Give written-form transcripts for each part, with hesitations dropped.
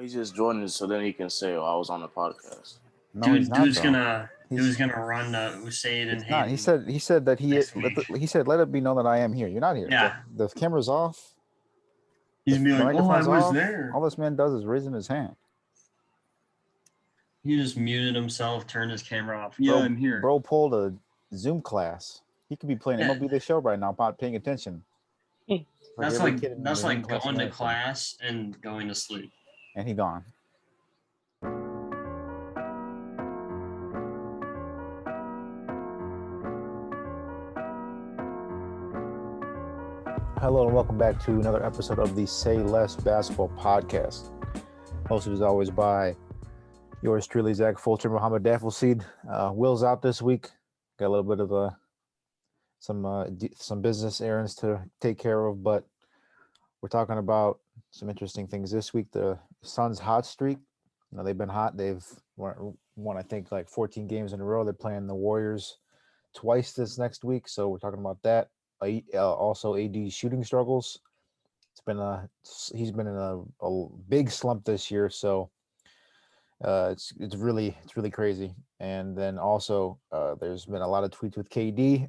He's just joining so then he can say, "Oh, I was on the podcast." No, he's Dude, not dude's though. gonna He's dude's gonna run Usaid and He's not. Hayden He said that next week. he said let it be known that I am here. You're not here. Yeah, The camera's off. he's gonna be The like, "Oh, I microphone's was off. All there." this man does is raising his hand. He just muted himself, turned his camera off. Yeah, I'm here. Bro pulled a Zoom class. He could be playing Yeah. MLB The Show right now, not paying attention. That's every kid in that's the Zoom like going to America. class and going to sleep. And he gone. Hello and welcome back to another episode of the Say Less Basketball Podcast. Hosted as always by yours truly, Zach Fulcher, Muhammad Dafelseed. Will's out this week. Got a little bit of some business errands to take care of, but we're talking about some interesting things this week. The Suns' hot streak. You know, they've been hot. They've won, I think, like 14 games in a row. They're playing the Warriors twice this next week, so we're talking about that. Also, AD's shooting struggles. He's been in a big slump this year, so it's really crazy. And then also, there's been a lot of tweets with KD,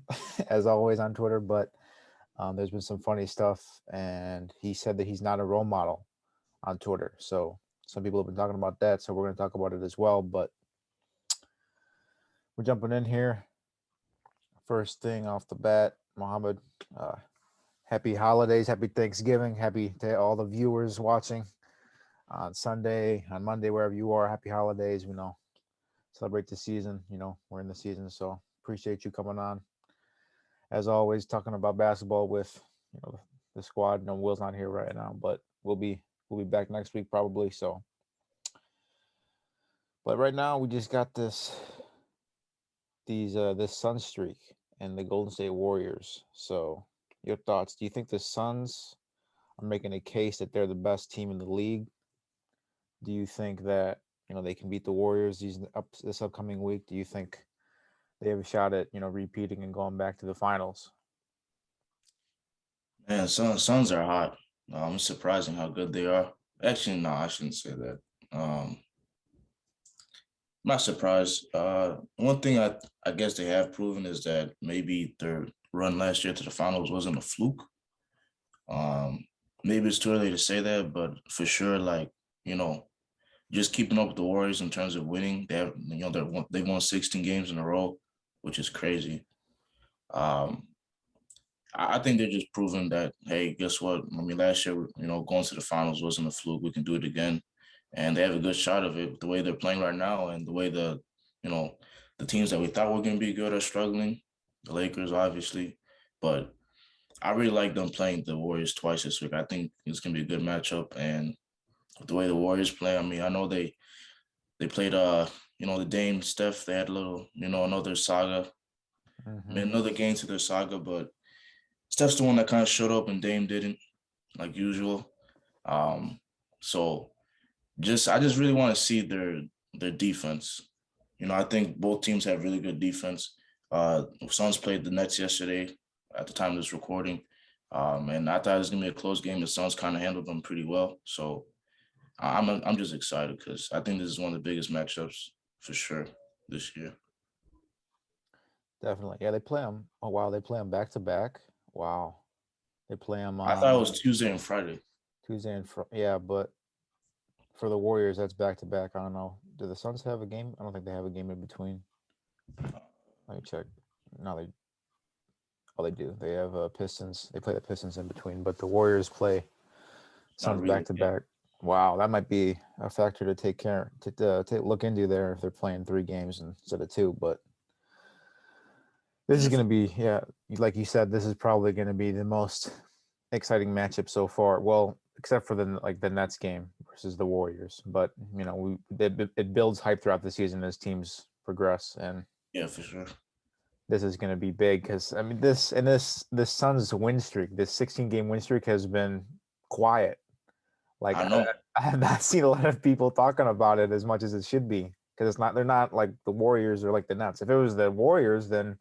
as always on Twitter, but there's been some funny stuff, and he said that he's not a role model on Twitter. So some people have been talking about that, so we're going to talk about it as well. But we're jumping in here. First thing off the bat, Mohammed, happy holidays, happy Thanksgiving, happy to all the viewers watching on Sunday, on Monday, wherever you are. Happy holidays. You know, celebrate the season. You know, we're in the season, so appreciate you coming on. As always, talking about basketball with the squad. No, Will's not here right now, but we'll be back next week probably. So, but right now we just got this Sun streak and the Golden State Warriors. So, your thoughts? Do you think the Suns are making a case that they're the best team in the league? Do you think that they can beat the Warriors this upcoming week? Do you think they have a shot at repeating and going back to the finals? Man, Suns are hot. It's surprising how good they are. Actually, no, I shouldn't say that. I'm not surprised. One thing I guess they have proven is that maybe their run last year to the finals wasn't a fluke. Maybe it's too early to say that, but for sure, just keeping up with the Warriors in terms of winning. They have, they won 16 games in a row, which is crazy. I think they're just proving that, hey, guess what? I mean, last year, going to the finals wasn't a fluke. We can do it again. And they have a good shot of it. The way they're playing right now and the way the teams that we thought were going to be good are struggling. The Lakers, obviously. But I really like them playing the Warriors twice this week. I think it's going to be a good matchup. And the way the Warriors play, I mean, I know they played, the Dame Steph. They had a little, another saga. Mm-hmm. I mean, another game to their saga, but Steph's the one that kind of showed up and Dame didn't, like usual. So I just really want to see their defense. I think both teams have really good defense. Suns played the Nets yesterday at the time of this recording. And I thought it was gonna be a close game. The Suns kind of handled them pretty well. So I'm just excited because I think this is one of the biggest matchups for sure this year. Definitely. Yeah, they play them. Oh, wow. They play them back to back. Wow. They play them I thought it was Tuesday and Friday. Tuesday and yeah, but for the Warriors, that's back to back. I don't know. Do the Suns have a game? I don't think they have a game in between. Let me check. No, they do. They have Pistons. They play the Pistons in between, but the Warriors play Suns really, back to back. Wow, that might be a factor to look into there if they're playing 3 games instead of 2. But this is going to be, like you said, this is probably going to be the most exciting matchup so far. Well, except for the Nets game versus the Warriors, but it builds hype throughout the season as teams progress, and yeah, for sure. This is going to be big because I mean this Suns win streak, this 16-game win streak has been quiet. Like I know. I have not seen a lot of people talking about it as much as it should be because they're not like the Warriors or like the Nets. If it was the Warriors, then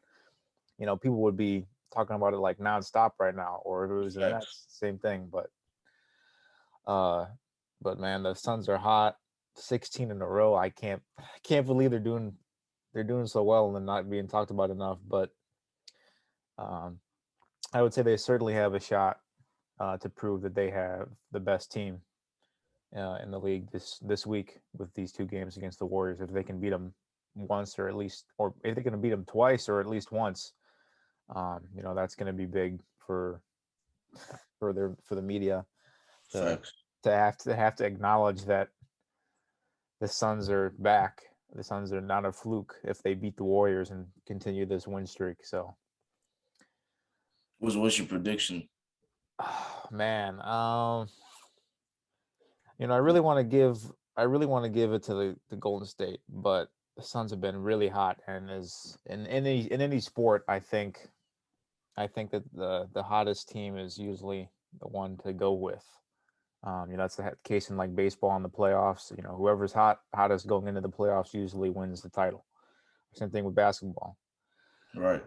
people would be talking about it like nonstop right now. Or if it was the Nets, same thing. But But man, the Suns are hot. 16 in a row. I can't believe they're doing so well and not being talked about enough. But um, I would say they certainly have a shot to prove that they have the best team in the league this week with these two games against the Warriors. If they can beat them once or at least, or if they're going to beat them twice or at least once, that's going to be big for the media to Facts. have to acknowledge that the Suns are back. The Suns are not a fluke if they beat the Warriors and continue this win streak. So, What's your prediction? man, I really want to give it to the Golden State, but the Suns have been really hot, and is in any sport, I think that the hottest team is usually the one to go with. That's the case in like baseball in the playoffs. Whoever's hottest going into the playoffs usually wins the title. Same thing with basketball. Right.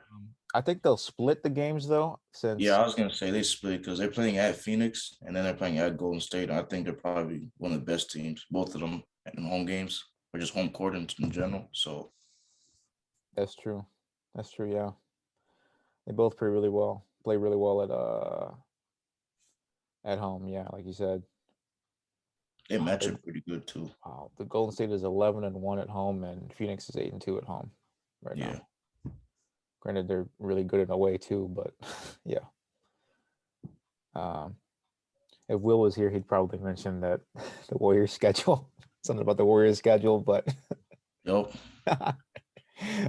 I think they'll split the games though, Yeah, since I was gonna say they split because they're playing at Phoenix and then they're playing at Golden State. I think they're probably one of the best teams, both of them in home games or just home court in general. So that's true. That's true. Yeah, they both play really well. Play really well at home. Yeah, like you said. they Wow, match up pretty good too. wow, the Golden State is 11-1 at home, and Phoenix is 8-2 at home right Yeah. now. Granted, they're really good in a way too, but yeah. Um, if Will was here, he'd probably mention that the Warriors schedule, something about the Warriors schedule, but Yep.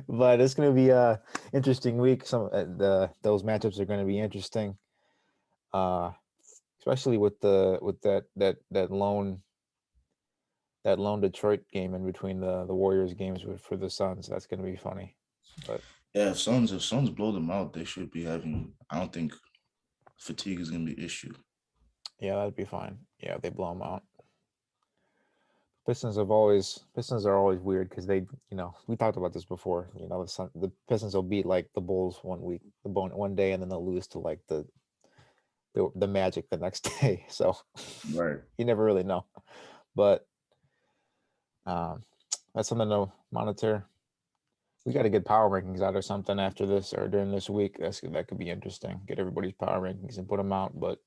but it's going to be a interesting week. Those matchups are going to be interesting, especially with that lone Detroit game in between the Warriors games for the Suns. That's going to be funny. But Yeah, if Suns blow them out, they should be having. I don't think fatigue is gonna be an issue. yeah, that'd be fine. Yeah, they blow them out. Pistons are always weird because they, we talked about this before. The Pistons will beat like the Bulls one day, and then they'll lose to like the Magic the next day. So Right. you never really know. But that's something to monitor. We got to get power rankings out or something after this or during this week. That could be interesting. Get everybody's power rankings and put them out. But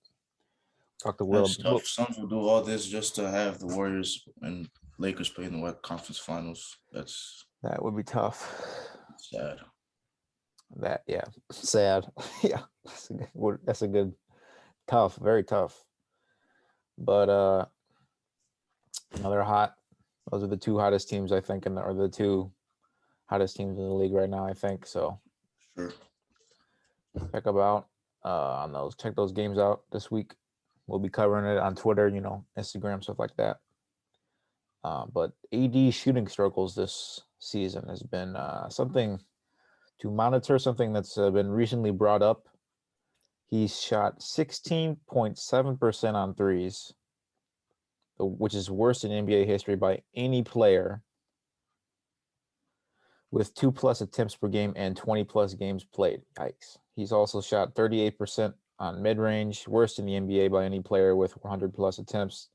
talk to Will. That's tough. Suns will do all this just to have the Warriors and Lakers play in the West Conference Finals. That's That would be tough. sad. Sad. Yeah, that's a good, tough, very tough. But another hot. Those are the two hottest teams I think, or the two hottest teams in the league right now. I think so. Sure. Check about on those. Check those games out this week. We'll be covering it on Twitter, Instagram, stuff like that. But AD shooting struggles this season has been something to monitor, something that's been recently brought up. He's shot 16.7% on threes, which is worse in NBA history by any player, with 2+ attempts per game and 20+ games played. Yikes. He's also shot 38% on mid-range, worst in the NBA by any player with 100+ attempts,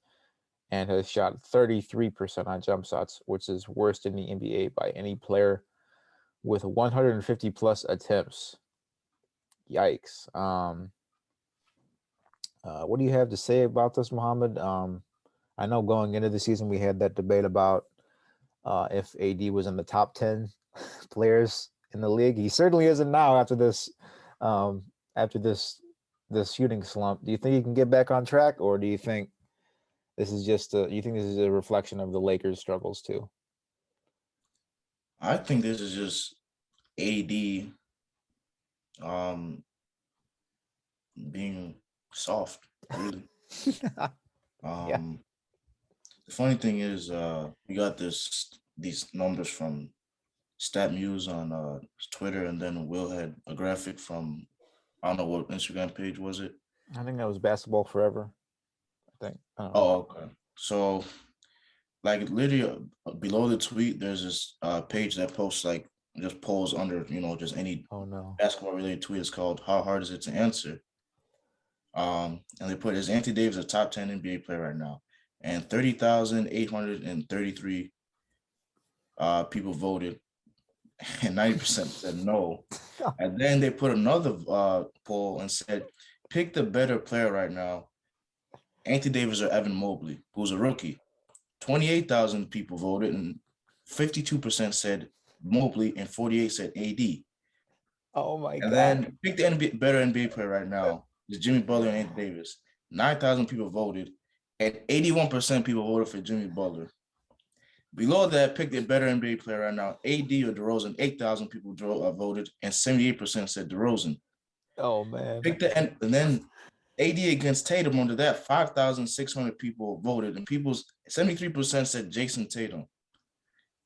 and has shot 33% on jump shots, which is worst in the NBA by any player with 150+ attempts. Yikes. What do you have to say about this, Mohammed? I know going into the season we had that debate about if AD was in the top 10 players in the league. He certainly isn't now after this shooting slump. Do you think he can get back on track, or do you think this is just a reflection of the Lakers' struggles too? I think this is just AD being soft, really. Yeah. The funny thing is we got these numbers from StatMuse on Twitter, and then Will had a graphic from I don't know what Instagram page was it. I think that was Basketball Forever. I think. I don't know. Oh, okay. So like literally below the tweet, there's this page that posts like just polls under just any Oh no. basketball related tweet. It's called "How hard is it to answer?" And they put, is Anthony Davis a top 10 NBA player right now? and 30,833 people voted, and 90% said no. And then they put another poll and said, pick the better player right now, Anthony Davis or Evan Mobley, who's a rookie. 28,000 people voted, and 52% said Mobley, and 48 said AD. Oh my And God. then pick the better NBA player right now is Jimmy Butler and Anthony Davis. 9,000 people voted, and 81% people voted for Jimmy Butler. Below that, pick the better NBA player right now, AD or DeRozan. 8,000 people voted, and 78% said DeRozan. Oh man. Pick the and then AD against Tatum under that, 5,600 people voted, and 73% said Jason Tatum.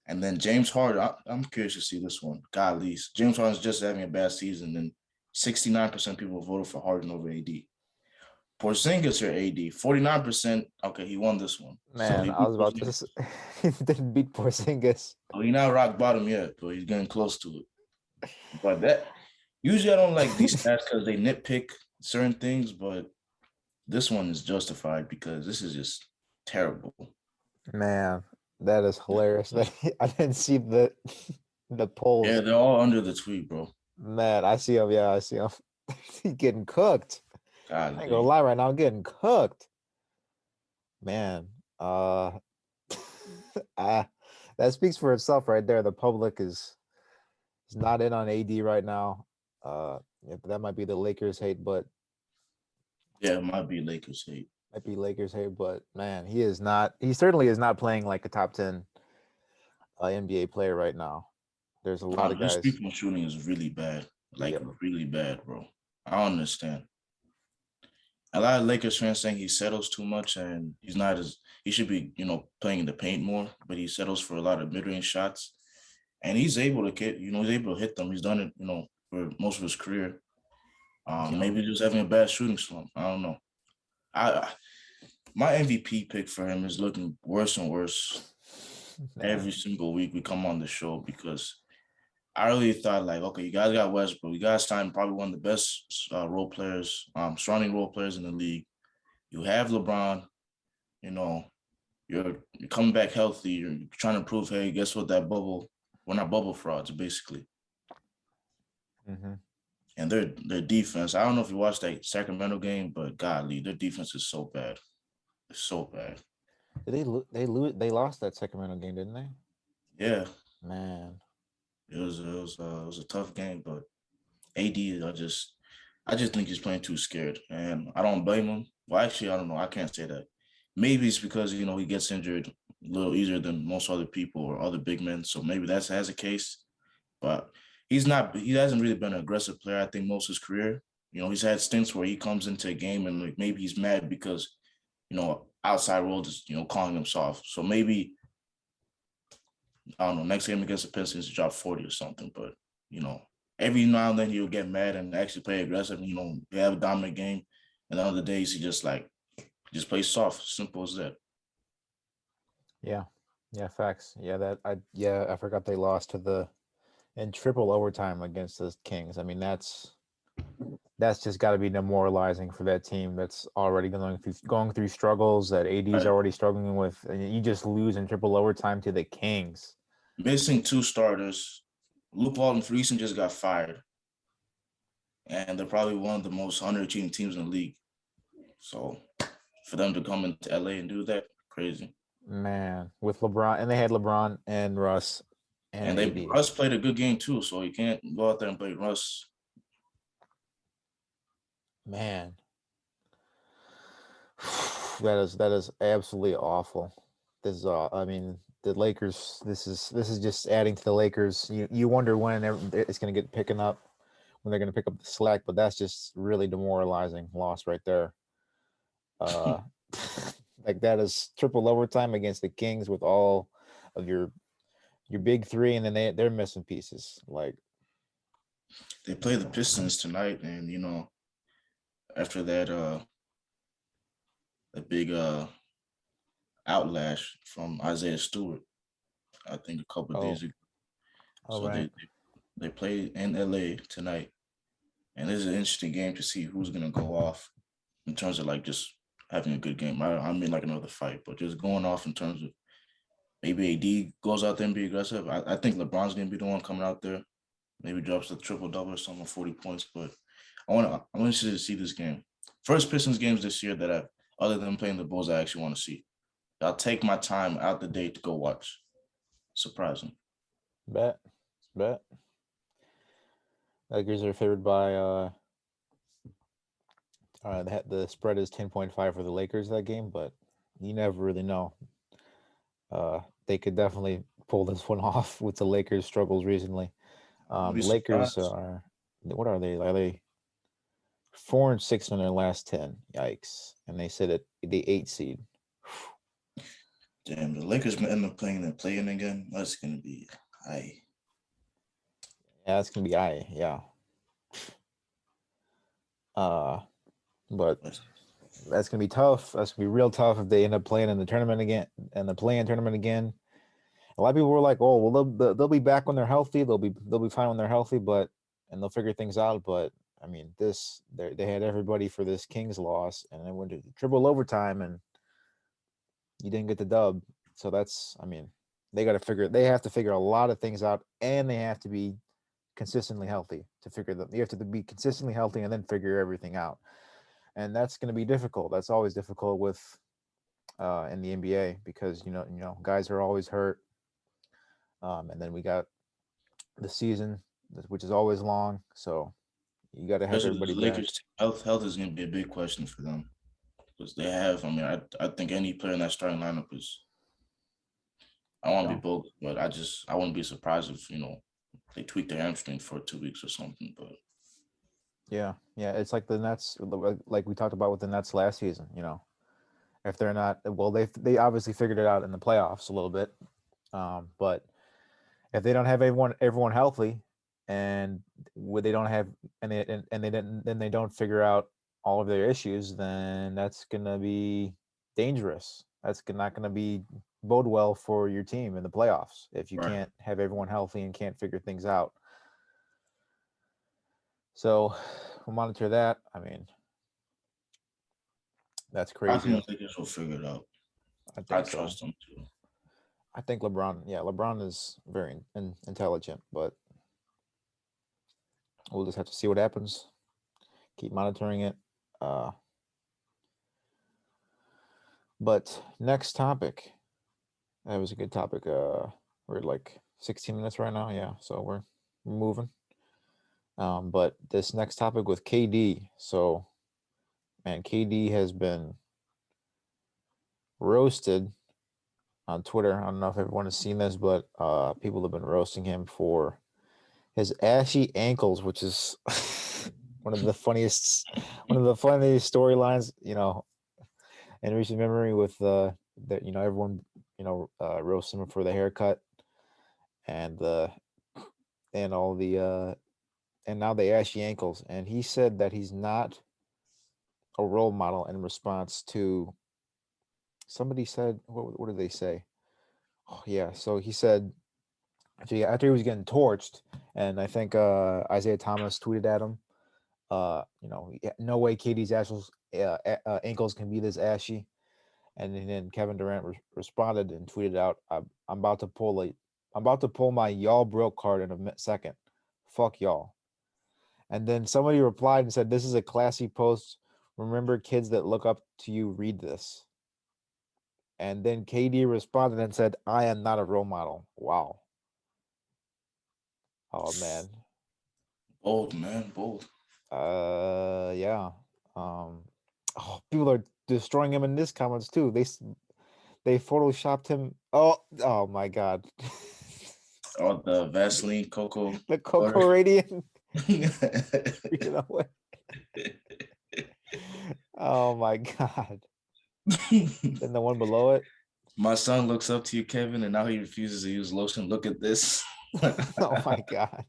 And then James Harden, I'm curious to see this one. Golly, James Harden's just having a bad season, and 69% people voted for Harden over AD. Porzingis or AD, 49%. Okay, he won this one. Man, I was about to say, he didn't beat Porzingis. Oh, he's not rock bottom yet, but he's getting close to it. But that usually I don't like these stats because they nitpick certain things, but this one is justified because this is just terrible. Man, that is hilarious. I didn't see the polls. Yeah, they're all under the tweet, bro. Man, I see him. Yeah, I see him. He's getting cooked. God, I ain't gonna lie right now, I'm getting cooked. Man, that speaks for itself right there. The public is not in on AD right now. That might be the Lakers hate, but yeah, it might be Lakers hate. But man, he certainly is not playing like a top 10 NBA player right now. There's a lot of guys. His 3-point shooting is really bad, really bad, bro. I don't understand. A lot of Lakers fans saying he settles too much, and he should be, playing in the paint more, but he settles for a lot of mid-range shots, and he's able to hit them. He's done it, for most of his career. Maybe just having a bad shooting slump. I don't know. My MVP pick for him is looking worse and worse every single week we come on the show, because I really thought, like, okay, you guys got Westbrook. You guys signed probably one of the best role players, surrounding role players in the league. You have LeBron. You're coming back healthy. You're trying to prove, hey, guess what? We're not bubble frauds, basically. Mm-hmm. And their defense, I don't know if you watched that Sacramento game, but godly, their defense is so bad. It's so bad. They lost that Sacramento game, didn't they? Yeah. Man. It was a tough game, but AD, I just think he's playing too scared, and I don't blame him. Well, actually, I don't know. I can't say that. Maybe it's because he gets injured a little easier than most other people or other big men, so maybe that's a case. But he hasn't really been an aggressive player, I think, most of his career. He's had stints where he comes into a game and maybe he's mad because outside world is calling him soft. So maybe, I don't know, next game against the Pistons, he drop 40 or something. But, every now and then he'll get mad and actually play aggressive. They have a dominant game. And other days he just plays soft. Simple as that. Yeah. Yeah, facts. Yeah, I forgot they lost in triple overtime against the Kings. I mean, that's just got to be demoralizing for that team that's already going through struggles that AD's already struggling with, and you just lose in triple overtime to the Kings. Missing 2 starters. Luke Walton Friesen just got fired, and they're probably one of the most underachieving teams in the league. So for them to come into LA and do that, crazy. Man, with LeBron, and they had LeBron and Russ. And Russ played a good game too, so you can't go out there and play Russ. Man, that is absolutely awful. This is I mean, the Lakers. This is just adding to the Lakers. You wonder when it's going to get picking up, when they're going to pick up the slack. But that's just really demoralizing loss right there. Like, that is triple overtime against the Kings with all of your big three, and then they're missing pieces. Like, they play the Pistons tonight, and after that a big outlash from Isaiah Stewart, I think a couple of days ago. So right. they play in LA tonight, and this is an interesting game to see who's gonna go off in terms of just having a good game. I mean, like another fight, but just going off in terms of maybe AD goes out there and be aggressive. I think LeBron's gonna be the one coming out there. Maybe drops a triple double or something, 40 points. But I'm interested to see this game. First Pistons games this year that other than playing the Bulls, I actually want to see. I'll take my time out the day to go watch. Surprising. Bet. Lakers are favored by the spread is 10.5 for the Lakers that game, but you never really know. They could definitely pull this one off with the Lakers' struggles recently. The Lakers are what are they? Are they 4-6 in their last 10? Yikes! And they sit at the 8 seed. Damn, the Lakers end up playing and playing again. That's gonna be high. Yeah, that's gonna be high. Yeah. But that's gonna be tough. That's gonna be real tough if they end up playing in the tournament again, and the play-in tournament again. A lot of people were like, "Oh, well, they'll be back when they're healthy. They'll be fine when they're healthy, and they'll figure things out." But I mean, they had everybody for this Kings loss, and they went to triple overtime, and you didn't get the dub. So I mean, they have to figure a lot of things out, and they have to be consistently healthy to figure them. You have to be consistently healthy and then figure everything out, and that's going to be difficult. That's always difficult with in the NBA because you know guys are always hurt, and then we got the season, which is always long. So you got to have Especially everybody the back. Lakers health is gonna be a big question for them because they have. I mean, I think any player in that starting lineup is. I want to be bold, but I wouldn't be surprised if they tweak their hamstring for 2 weeks or something. But yeah, it's like the Nets, like we talked about with the Nets last season. If they're not, well, they obviously figured it out in the playoffs a little bit, but if they don't have everyone healthy, and they don't have then they don't figure out all of their issues, then that's gonna be dangerous. That's not gonna bode well for your team in the playoffs if you can't have everyone healthy and can't figure things out. So we'll monitor that. I mean, that's crazy. I think the Lakers will figure it out. I trust them too. I think LeBron is very intelligent, but we'll just have to see what happens. Keep monitoring it. But next topic. That was a good topic. We're at like 16 minutes right now. Yeah, so we're moving. But this next topic with KD. So, man, KD has been roasted on Twitter. I don't know if everyone has seen this, but people have been roasting him for his ashy ankles, which is one of the funniest storylines, in recent memory with that, everyone, roasting him for the haircut and all the and now the ashy ankles. And he said that he's not a role model in response to somebody said, what did they say? Oh yeah. So he said after he was getting torched, and I think Isaiah Thomas tweeted at him, no way KD's ankles can be this ashy. And then Kevin Durant responded and tweeted out, I'm about to pull my y'all broke card in a second. Fuck y'all. And then somebody replied and said, this is a classy post. Remember, kids that look up to you read this. And then KD responded and said, I am not a role model. Wow. Oh, man. Bold, man. Bold. Yeah. People are destroying him in this comments too. They photoshopped him. Oh my God. Oh, the Vaseline Cocoa. The Cocoa Radiant. Oh my God. Then the one below it. My son looks up to you, Kevin, and now he refuses to use lotion. Look at this. Oh my God.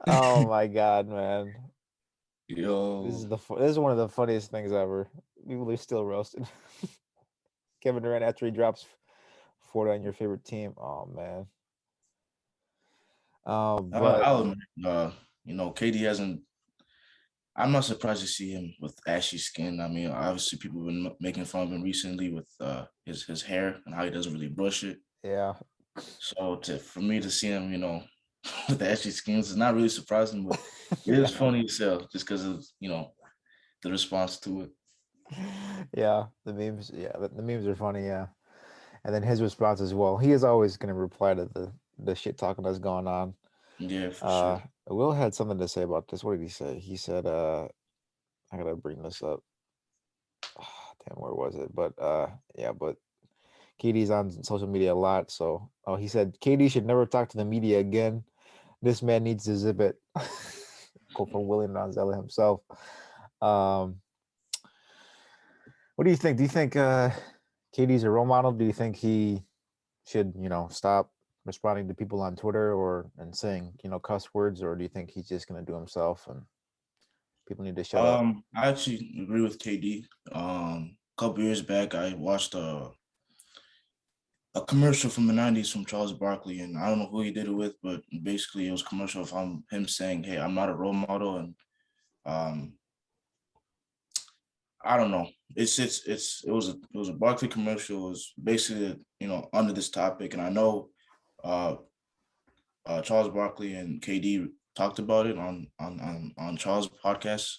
Oh my God, man. Yo. This is one of the funniest things ever. People are still roasted. Kevin Durant after he drops 40 on your favorite team. Oh man. I'll admit, KD hasn't. I'm not surprised to see him with ashy skin. I mean, obviously, people have been making fun of him recently with his hair and how he doesn't really brush it. Yeah. So for me to see him, with ashy skins is not really surprising, but it is Yeah. funny as hell just because of the response to it. Yeah, the memes. Yeah, the memes are funny. Yeah, and then his response as well. He is always going to reply to the shit talking that's going on. Yeah, for sure. Will had something to say about this. What did he say? He said, I gotta bring this up. Damn, where was it? But yeah, but KD's on social media a lot. So, he said KD should never talk to the media again. This man needs to zip it. Quote from William Ronzella himself. Um, what do you think? Do you think KD's a role model? Do you think he should, stop responding to people on Twitter and saying, cuss words, or do you think he's just gonna do himself and people need to shut up? I actually agree with KD. A couple years back, I watched a commercial from the '90s from Charles Barkley, and I don't know who he did it with, but basically it was a commercial of him saying, "Hey, I'm not a role model," and um, I don't know. It was a Barkley commercial. It was basically under this topic, and I know uh, Charles Barkley and KD talked about it on Charles' podcast.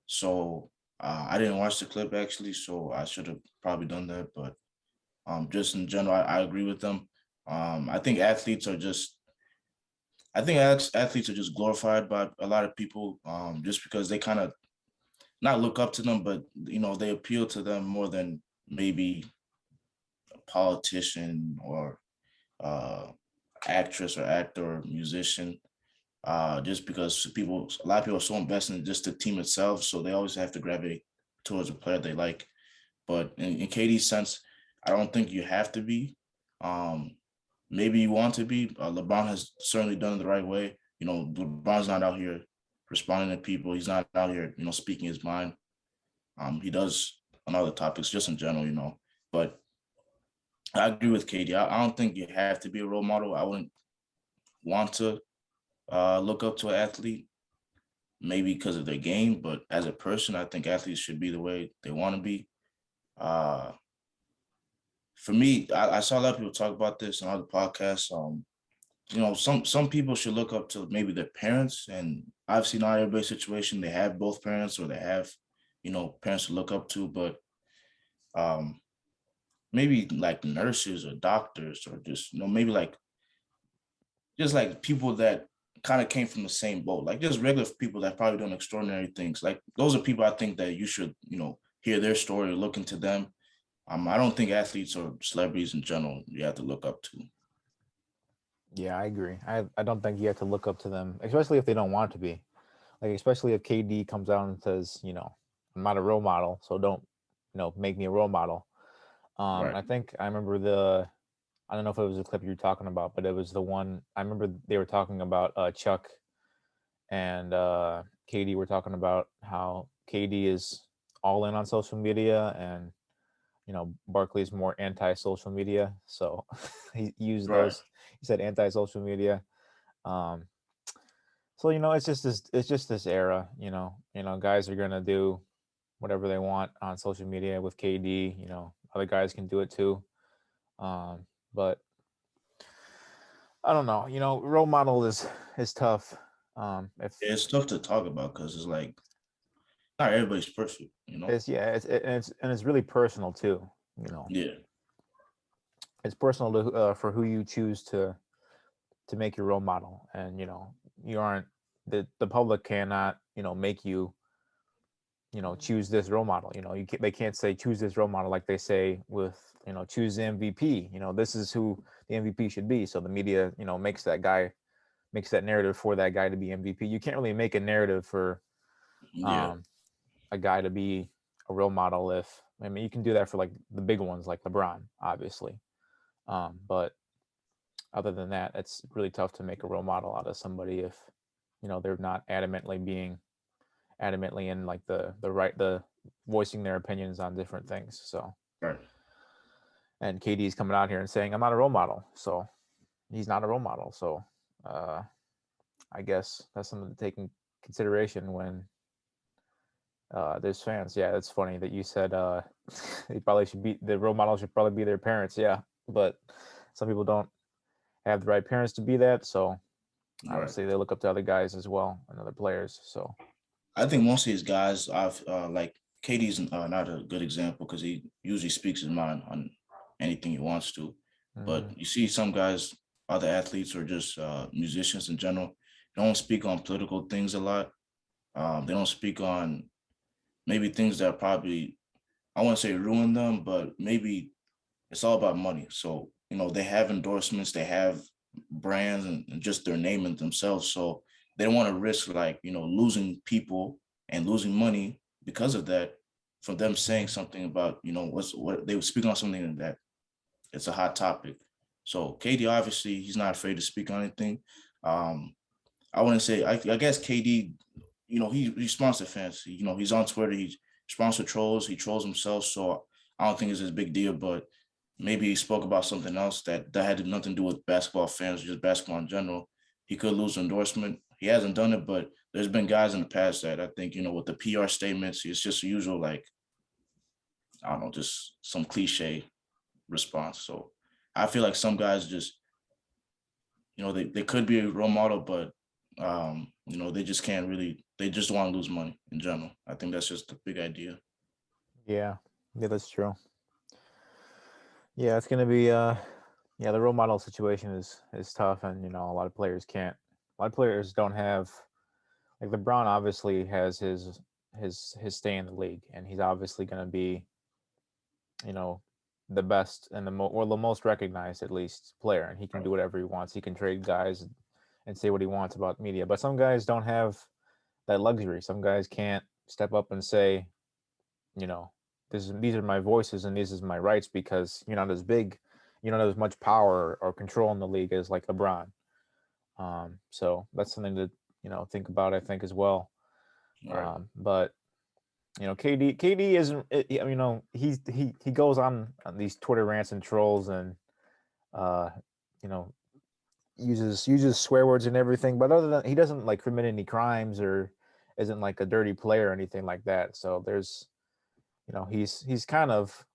So I didn't watch the clip actually, so I should have probably done that. But just in general, I agree with them. I think athletes are just glorified by a lot of people, just because they kind of not look up to them, but they appeal to them more than maybe a politician or uh, actress or actor or musician. Just because a lot of people are so invested in just the team itself, so they always have to gravitate towards a player they like. But in KD's sense, I don't think you have to be. Um, Maybe you want to be. LeBron has certainly done it the right way. LeBron's not out here responding to people. He's not out here, speaking his mind. He does on other topics, just in general. But I agree with KD. I don't think you have to be a role model. I wouldn't want to look up to an athlete, maybe because of their game, but as a person, I think athletes should be the way they want to be. Uh, for me, I saw a lot of people talk about this on other podcasts. Some people should look up to maybe their parents, and obviously not everybody's situation. They have both parents, or they have, parents to look up to, but um, maybe like nurses or doctors, or just maybe like people that kind of came from the same boat, like just regular people that probably done extraordinary things. Like those are people I think that you should, hear their story or look into them. I don't think athletes or celebrities in general you have to look up to. Yeah, I agree. I don't think you have to look up to them, especially if they don't want to be. Like, especially if KD comes out and says, I'm not a role model, so don't, make me a role model. Right. I think I remember I don't know if it was the clip you were talking about, but it was the one I remember they were talking about Chuck and KD were talking about how KD is all in on social media and Barkley's more anti-social media. So he used Right. those. He said anti-social media. Um, so it's just this era. Guys are gonna do whatever they want on social media with KD. Other guys can do it too. But I don't know. Role model is tough. If It's tough to talk about because it's like not everybody's perfect. it's yeah, it's really personal too. You know, Yeah. it's personal to for who you choose to make your role model, and you aren't the public cannot make you choose this role model. They can't say choose this role model like they say with choose the MVP. This is who the MVP should be. So the media makes that narrative for that guy to be MVP. You can't really make a narrative for Yeah. um, a guy to be a role model. If I mean, you can do that for like the big ones like LeBron, obviously, but other than that, it's really tough to make a role model out of somebody if they're not adamantly in like the voicing their opinions on different things. So, Right. and KD's coming out here and saying I'm not a role model, so he's not a role model. So, uh, I guess that's something to take in consideration when there's fans. Yeah, it's funny that you said they probably should be the role model should probably be their parents. Yeah, but some people don't have the right parents to be that, so Right. obviously they look up to other guys as well and other players. So I think most of these guys, I've like KD's not a good example because he usually speaks his mind on anything he wants to. But you see some guys, other athletes or just musicians in general, don't speak on political things a lot. They don't speak on maybe things that probably I want to say ruin them, but maybe it's all about money. So, they have endorsements, they have brands and just their name in themselves. So they don't want to risk like, losing people and losing money because of that, from them saying something about, what they would speak on something that it's a hot topic. So KD, obviously, he's not afraid to speak on anything. Um, I wouldn't say, I guess KD, he responds to fans. He's on Twitter, he responds to trolls, he trolls himself. So I don't think it's a big deal, but maybe he spoke about something else that had nothing to do with basketball fans, just basketball in general. He could lose endorsement. He hasn't done it, but there's been guys in the past that I think, with the PR statements, it's just usual, like, I don't know, just some cliche response. So I feel like some guys just, they could be a role model, but, they just can't really, they just want to lose money in general. I think that's just the big idea. yeah, that's true. Yeah, it's gonna be yeah, the role model situation is tough, and a lot of players can't. A lot of players don't have like LeBron. Obviously, has his stay in the league, and he's obviously gonna be you know the best and or the most recognized at least player, and he can Right. do whatever he wants. He can trade guys and say what he wants about media, but some guys don't have that luxury. Some guys can't step up and say, you know, these are my voices and these is my rights because you're not as big, you don't have as much power or control in the league as like LeBron. So that's something to think about, I think, as well. Right. But KD isn't. He goes on these Twitter rants and trolls and uh, you know uses swear words and everything. But other than he doesn't like commit any crimes or isn't like a dirty player or anything like that. So there's he's kind of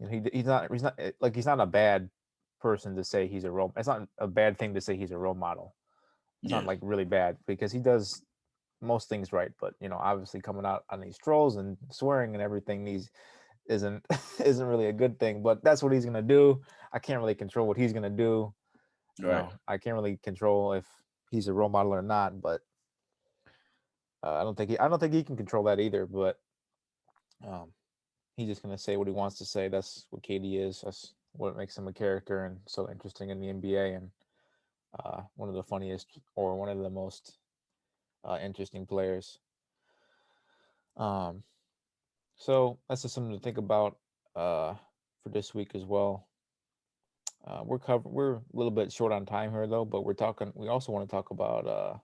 he's not a bad person to say he's a role. It's not a bad thing to say he's a role model. It's not Yeah. like really bad because he does most things right. But obviously coming out on these trolls and swearing and everything these isn't isn't really a good thing. But that's what he's gonna do. I can't really control what he's gonna do. Right. I can't really control if he's a role model or not. But I don't think he can control that either. But um, he's just gonna say what he wants to say. That's what KD is. That's what makes him a character and so interesting in the NBA and one of the funniest or one of the most interesting players. Um, so that's just something to think about for this week as well. We're a little bit short on time here though, but we also want to talk about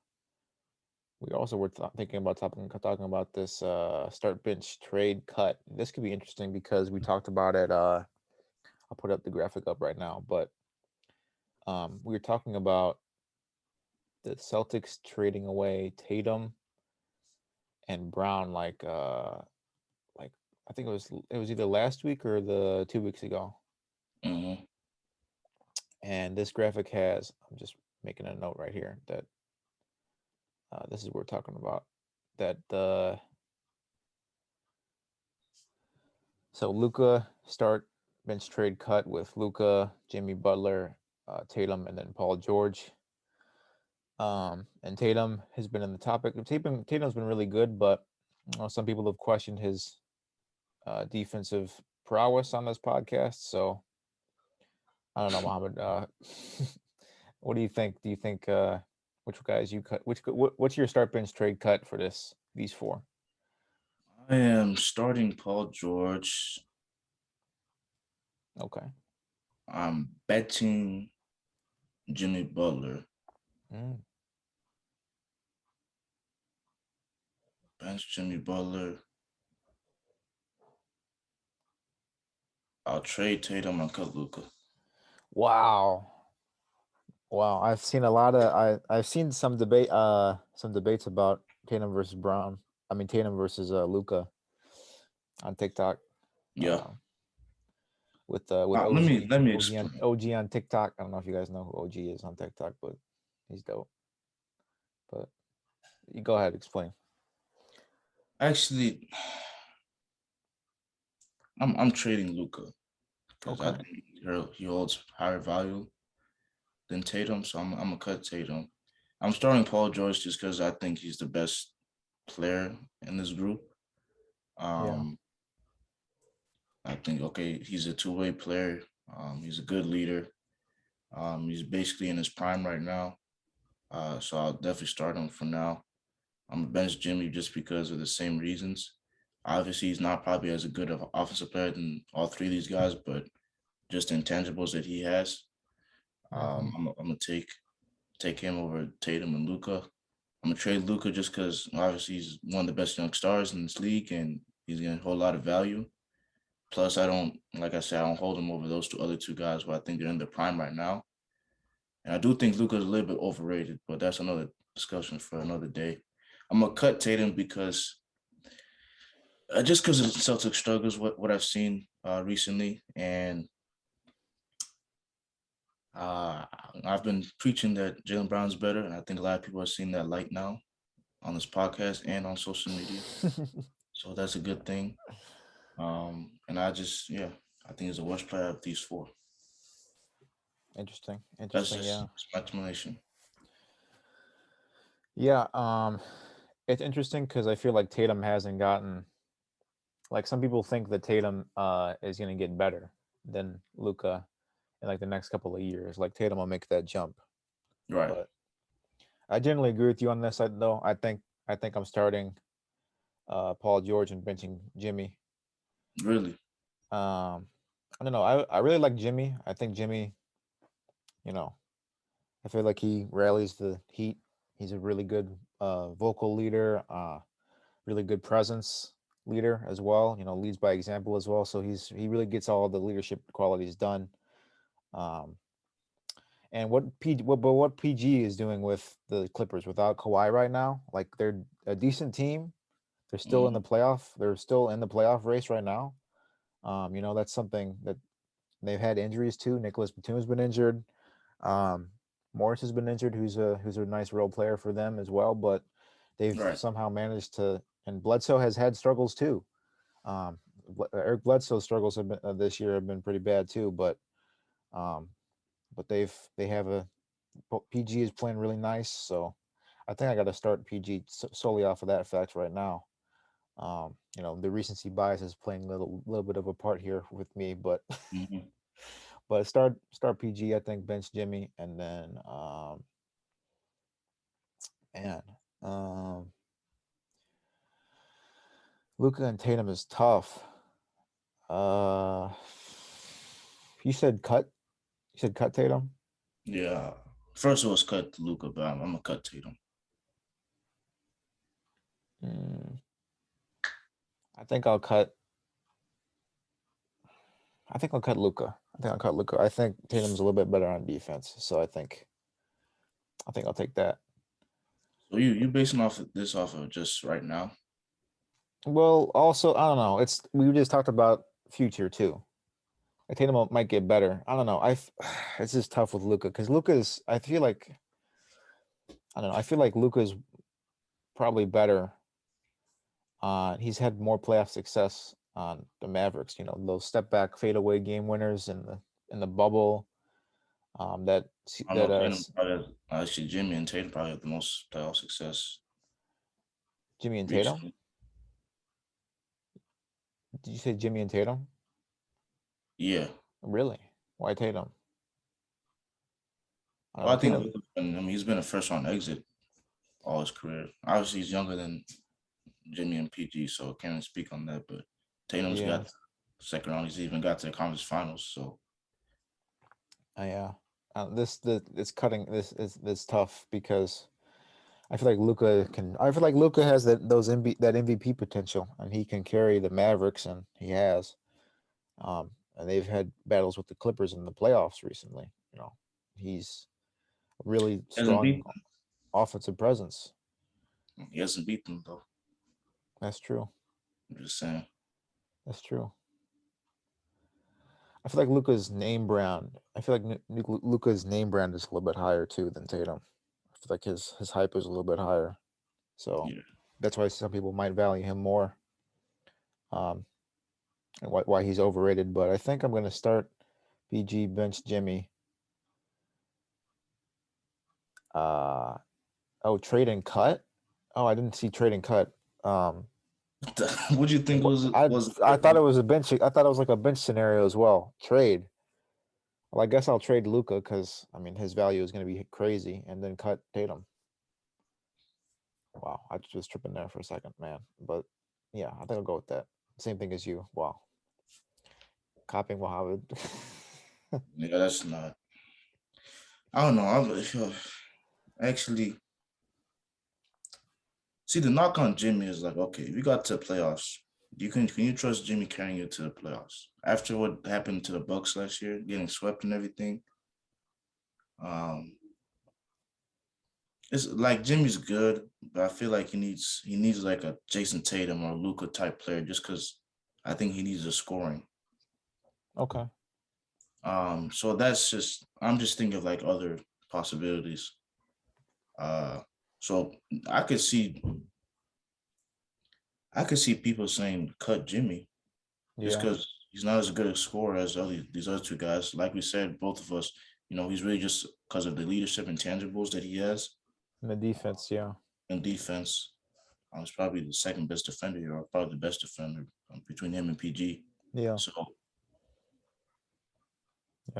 we also were thinking about talking about this start bench trade cut. This could be interesting because we talked about it. I'll put up the graphic up right now, but we were talking about the Celtics trading away Tatum and Brown like I think it was either last week or the 2 weeks ago. Mm-hmm. And this graphic has, I'm just making a note right here that this is what we're talking about. That so Luka start bench trade cut with Luka, Jimmy Butler, Tatum, and then Paul George. And Tatum has been in the topic. Tatum's been really good, but some people have questioned his defensive prowess on this podcast. So I don't know, Mohammed. What do you think? Do you think which guys you cut? What's your start bench trade cut for these four? I am starting Paul George. Okay. I'm betting Jimmy Butler. Mm. Bench Jimmy Butler. I'll trade Tatum and cut Luka. Wow. Wow, I've seen some debates about Tatum versus Brown. I mean Tatum versus Luka on TikTok. Yeah. Uh, with Let me explain. OG on TikTok. I don't know if you guys know who OG is on TikTok, but he's dope. But you go ahead, explain. Actually, I'm trading Luca because I Okay. think he holds higher value than Tatum, so I'm gonna cut Tatum. I'm starting Paul George just because I think he's the best player in this group. Yeah. Um, I think he's a two-way player. He's a good leader. He's basically in his prime right now. So I'll definitely start him for now. I'm gonna bench Jimmy just because of the same reasons. Obviously, he's not probably as a good of an offensive player than all three of these guys, but just the intangibles that he has, Mm-hmm. I'm gonna take him over Tatum and Luka. I'm gonna trade Luka just because obviously he's one of the best young stars in this league and he's gonna hold a lot of value. Plus, I don't like I said, I don't hold him over those other two guys who I think they're in their prime right now. And I do think Luka's a little bit overrated, but that's another discussion for another day. I'm gonna cut Tatum because just because of Celtic struggles, what I've seen recently, and uh, I've been preaching that Jalen Brown's better, and I think a lot of people are seeing that light now on this podcast and on social media. So that's a good thing. And I think he's the worst player of these four. Interesting. That's Interesting. just Yeah. my explanation. Yeah. It's interesting because I feel like Tatum hasn't gotten like some people think that Tatum is gonna get better than Luka in like the next couple of years. Like Tatum will make that jump. Right. But I generally agree with you on this side though. I think I'm starting Paul George and benching Jimmy. Really. I don't know. I really like Jimmy. I think Jimmy, you know, I feel like he rallies the heat. He's a really good vocal leader, really good presence leader as well. Leads by example as well. So he really gets all the leadership qualities done. Um, and what PG is doing with the Clippers without Kawhi right now, like they're a decent team. They're still in the Mhm. playoff. They're still in the playoff race right now. That's something that they've had injuries too. Nicholas Batum's been injured. Um, Morris has been injured, who's a nice role player for them as well. But they've Right. somehow managed to. And Bledsoe has had struggles too. Um, Eric Bledsoe's struggles have been this year have been pretty bad too. Um, but they have a PG is playing really nice. So I think I got to start PG solely off of that fact right now. The recency bias is playing a little bit of a part here with me, but Mhm. but start PG. I think bench Jimmy, and then man, um, Luca and Tatum is tough. Uh, you said cut. You said cut Tatum. Yeah. First it was cut Luka, but I'm gonna cut Tatum. Mm, I think I'll cut. I think I'll cut Luca. I think Tatum's a little bit better on defense, so I think I'll take that. So you basing this off of just right now? Well, also I don't know. We just talked about future too. Like Tatum might get better. I don't know. It's just tough with Luca because Luca's. I feel like I don't know. I feel like Luca's probably better. He's had more playoff success on the Mavericks. Those step back fadeaway game winners in the bubble. That I don't that know. Actually, Jimmy and Tatum probably have the most playoff success Jimmy and Tatum. recently. Did you say Jimmy and Tatum? Yeah. Really? Why Tatum? I don't Well, know. I think Tatum. Luka, I mean, he's been a first round exit all his career. Obviously, he's younger than Jimmy and PG, so can't really speak on that. But Tatum's Yeah. got second round. He's even got to the conference finals. So Yeah. It's cutting. This tough because I feel like Luca can. I feel like Luca has that MVP potential, and he can carry the Mavericks, and he has. And they've had battles with the Clippers in the playoffs recently. He's really Hasn't strong beat them. offensive presence. He hasn't beat them though. That's true. I'm just saying. That's true. I feel like Luka's name brand. I feel like Luka's name brand is a little bit higher too than Tatum. I feel like his hype is a little bit higher, so Yeah. that's why some people might value him more. And why he's overrated. But I think I'm going to start PG, bench Jimmy. Trade and cut. Oh, I didn't see trade and cut. What do you think I thought it was a bench. I thought it was like a bench scenario as well. Trade. Well, I guess I'll trade Luka because I mean his value is going to be crazy, and then cut Tatum. Wow, I was tripping there for a second, man. But yeah, I think I'll go with that. Same thing as you. Wow, copying Mohammed. Yeah, that's not. I don't know. Actually, see, the knock on Jimmy is like, okay, if you got to the playoffs, can you trust Jimmy carrying you to the playoffs after what happened to the Bucks last year, getting swept and everything? It's like Jimmy's good, but I feel like he needs like a Jason Tatum or Luka type player just because I think he needs the scoring. Okay. So I'm just thinking of like other possibilities. So I could see people saying cut Jimmy just Yeah. because he's not as good a scorer as these other two guys. Like we said, both of us, he's really just because of the leadership intangibles that he has In the defense, yeah. in defense. He's probably the second best defender here, or probably the best defender between him and PG. Yeah. So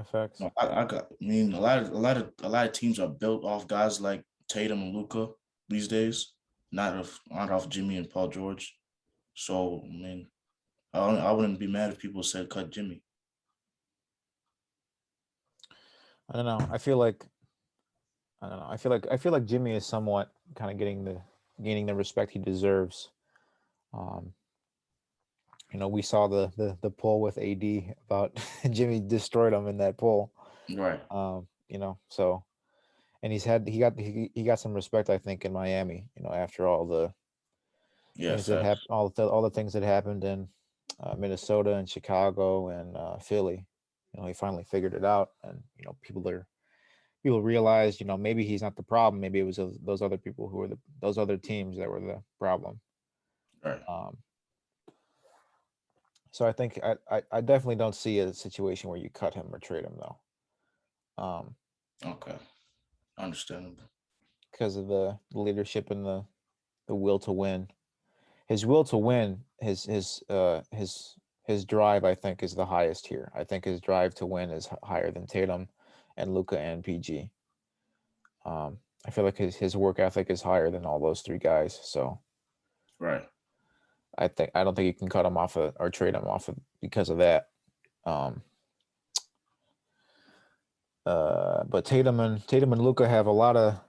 Facts. I mean, a lot of teams are built off guys like Tatum and Luka these days, not off Jimmy and Paul George. So I mean, I wouldn't be mad if people said cut Jimmy. I don't know. I feel like I feel like Jimmy is somewhat kind of gaining the respect he deserves. Um, we saw the poll with AD about Jimmy destroyed him in that poll. Right. So and he got some respect, I think, in Miami. After all the Yeah. things that Facts. happened, all the things that happened in Minnesota and Chicago and Philly. He finally figured it out, and people realized, maybe he's not the problem. Maybe it was those other people who were those other teams that were the problem. Right. So I think I definitely don't see a situation where you cut him or trade him though. Okay. Understandable. Because of the leadership and the will to win. His will to win, his drive, I think, is the highest here. I think his drive to win is higher than Tatum and Luka and PG. I feel like his work ethic is higher than all those three guys. So Right. I don't think you can cut him off or trade him off because of that. But Tatum and Luka have a long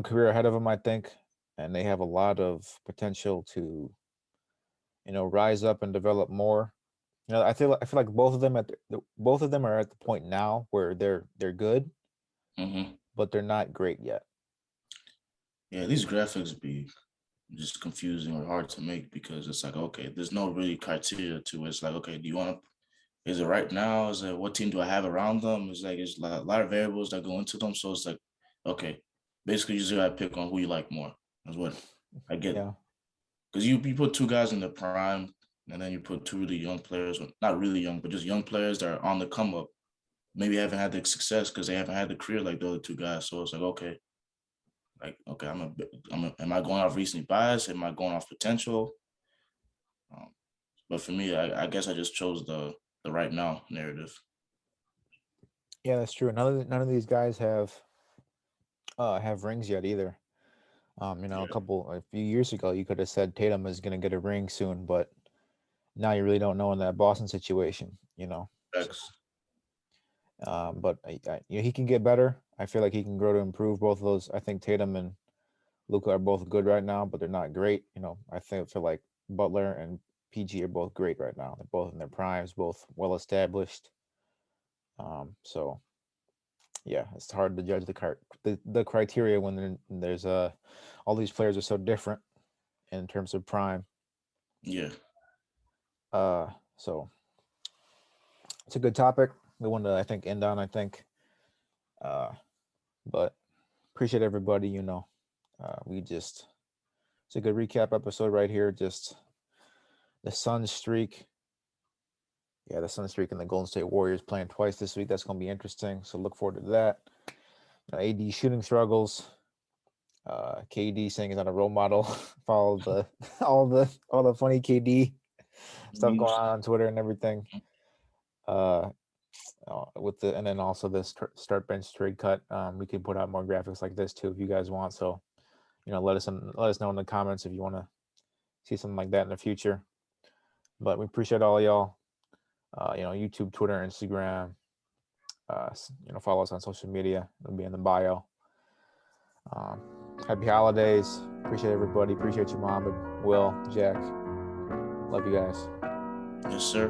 career ahead of them, I think, and they have a lot of potential to, rise up and develop more. I feel like both of them are at the point now where they're good, but they're not great yet. Yeah, these graphics be just confusing or hard to make because it's like, okay, there's no really criteria to it. It's like, okay, is it right now? Is it what team do I have around them? It's like there's a lot of variables that go into them. So it's like, okay, basically you just gotta pick on who you like more. That's what I get. Yeah. Because you put two guys in the prime and then you put two really young players, not really young, but just young players that are on the come up. Maybe haven't had the success because they haven't had the career like the other two guys. So it's like, okay, am I going off recently bias? Am I going off potential? But for me, I guess I just chose the right now narrative. Yeah, that's true. None of these guys have rings yet either. A few years ago, you could have said Tatum is going to get a ring soon, but now you really don't know in that Boston situation. X. But he can get better. I feel like he can grow to improve. Both of those, I think Tatum and Luka are both good right now, but they're not great. I feel like Butler and PG are both great right now. They're both in their primes, both well established. So yeah, it's hard to judge the criteria when there's all these players are so different in terms of prime. Yeah. So it's a good topic. We want to, I think, end on. I think, but appreciate everybody. It's a good recap episode right here. Just the Suns streak. Yeah, the Suns streak and the Golden State Warriors playing twice this week. That's going to be interesting. So look forward to that. AD shooting struggles. KD saying he's not a role model. Follow the all the funny KD stuff going on Twitter and everything. And then also this start bench trade cut. We can put out more graphics like this too if you guys want. So, let us know in the comments if you want to see something like that in the future. But we appreciate all y'all. YouTube, Twitter, Instagram. Follow us on social media. It'll be in the bio. Happy holidays. Appreciate everybody. Appreciate you, Mohammed, Will, Jack. Love you guys. Yes, sir.